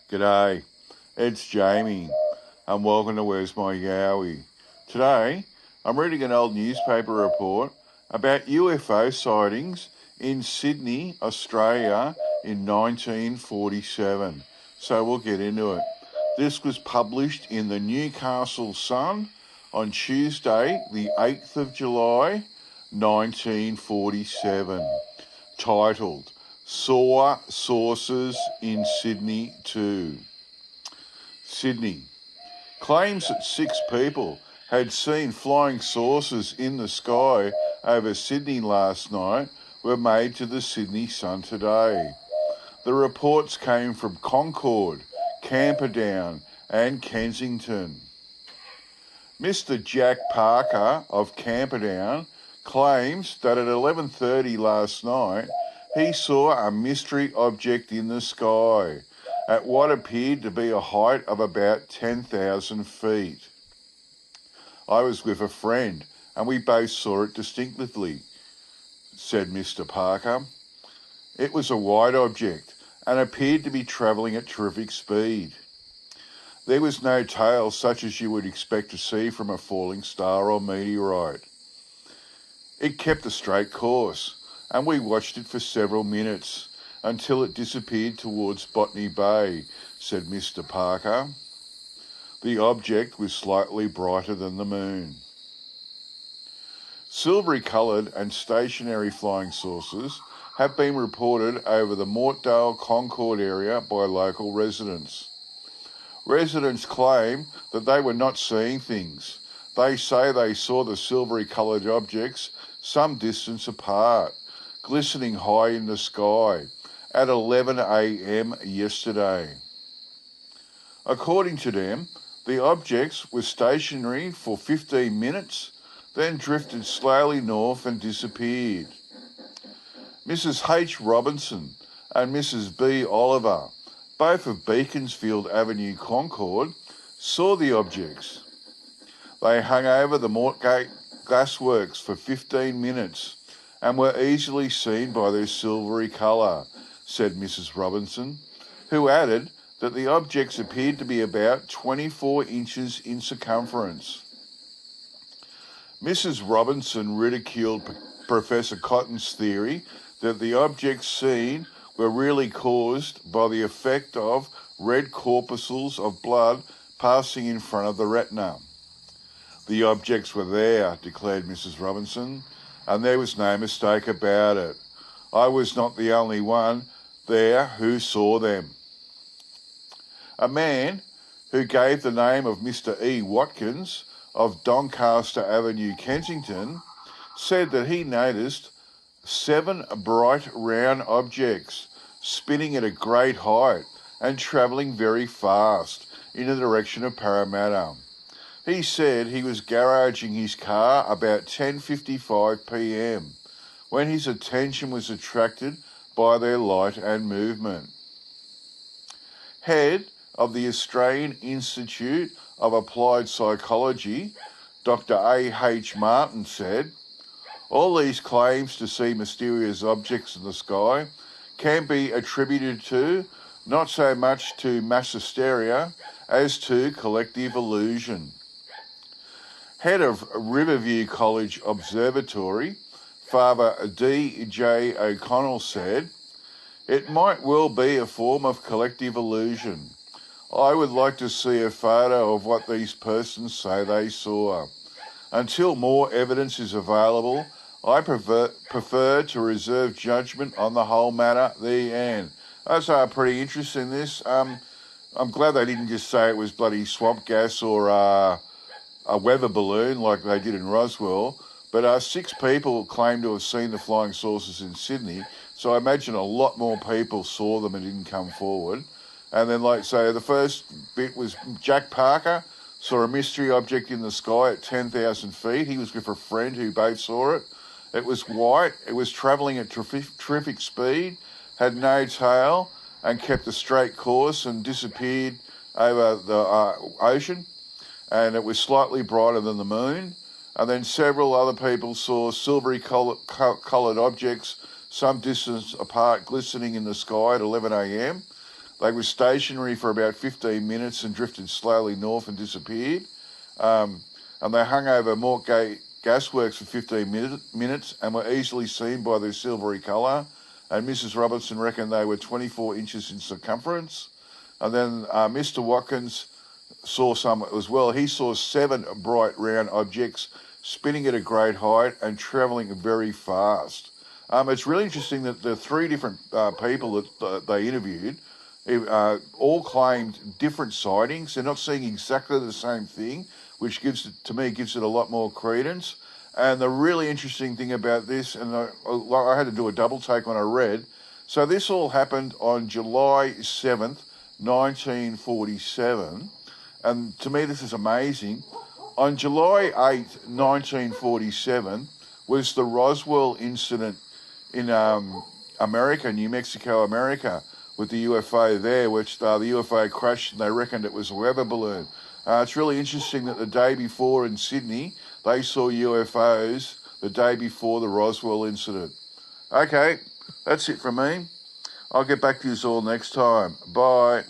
G'day, it's Jamie, and welcome to Where's My Yowie. Today, I'm reading an old newspaper report about UFO sightings in Sydney, Australia in 1947. So we'll get into it. This was published in the Newcastle Sun on Tuesday, the 8th of July, 1947, titled Saw Sources in Sydney too. Sydney. Claims that 6 people had seen flying saucers in the sky over Sydney last night were made to the Sydney Sun today. The reports came from Concord, Camperdown and Kensington. Mr. Jack Parker of Camperdown claims that at 11:30 last night he saw a mystery object in the sky at what appeared to be a height of about 10,000 feet. I was with a friend and we both saw it distinctly, said Mr. Parker. It was a white object and appeared to be travelling at terrific speed. There was no tail such as you would expect to see from a falling star or meteorite. It kept a straight course, and we watched it for several minutes until it disappeared towards Botany Bay, said Mr. Parker. The object was slightly brighter than the moon. Silvery-coloured and stationary flying saucers have been reported over the Mortdale Concord area by local residents. Residents claim that they were not seeing things. They say they saw the silvery-coloured objects some distance apart, glistening high in the sky at 11 a.m. yesterday. According to them, the objects were stationary for 15 minutes, then drifted slowly north and disappeared. Mrs. H. Robinson and Mrs. B. Oliver, both of Beaconsfield Avenue, Concord, saw the objects. They hung over the Mortgate glassworks for 15 minutes and were easily seen by their silvery colour, said Mrs. Robinson, who added that the objects appeared to be about 24 inches in circumference. Mrs. Robinson ridiculed Professor Cotton's theory that the objects seen were really caused by the effect of red corpuscles of blood passing in front of the retina. The objects were there, declared Mrs. Robinson, and there was no mistake about it. I was not the only one there who saw them. A man who gave the name of Mr. E. Watkins of Doncaster Avenue, Kensington, said that he noticed 7 bright round objects spinning at a great height and travelling very fast in the direction of Parramatta. He said he was garaging his car about 10:55 p.m. when his attention was attracted by their light and movement. Head of the Australian Institute of Applied Psychology, Dr. A.H. Martin, said, all these claims to see mysterious objects in the sky can be attributed to not so much to mass hysteria as to collective illusion. Head of Riverview College Observatory, Father D.J. O'Connell, said, it might well be a form of collective illusion. I would like to see a photo of what these persons say they saw. Until more evidence is available, I prefer to reserve judgment on the whole matter. The end. That's pretty interesting, this. I'm glad they didn't just say it was bloody swamp gas or a weather balloon like they did in Roswell. But 6 people claim to have seen the flying saucers in Sydney, so I imagine a lot more people saw them and didn't come forward. And then, the first bit was Jack Parker saw a mystery object in the sky at 10,000 feet. He was with a friend who both saw it. It was white, it was travelling at terrific speed, had no tail, and kept a straight course and disappeared over the ocean. And it was slightly brighter than the moon. And then several other people saw silvery coloured objects some distance apart glistening in the sky at 11 a.m. They were stationary for about 15 minutes and drifted slowly north and disappeared. And they hung over Mortgate Gasworks for 15 minutes and were easily seen by their silvery colour. And Mrs. Robertson reckoned they were 24 inches in circumference. And then Mr. Watkins saw some as well. He saw 7 bright round objects spinning at a great height and travelling very fast. It's really interesting that the 3 different people that they interviewed all claimed different sightings. They're not seeing exactly the same thing, which gives it a lot more credence. And the really interesting thing about this, and I had to do a double take when I read, so this all happened on July 7th, 1947. And to me, this is amazing. On July 8th, 1947, was the Roswell incident in America, New Mexico, America, with the UFO there, which the UFO crashed and they reckoned it was a weather balloon. It's really interesting that the day before in Sydney, they saw UFOs the day before the Roswell incident. Okay, that's it from me. I'll get back to you all next time. Bye.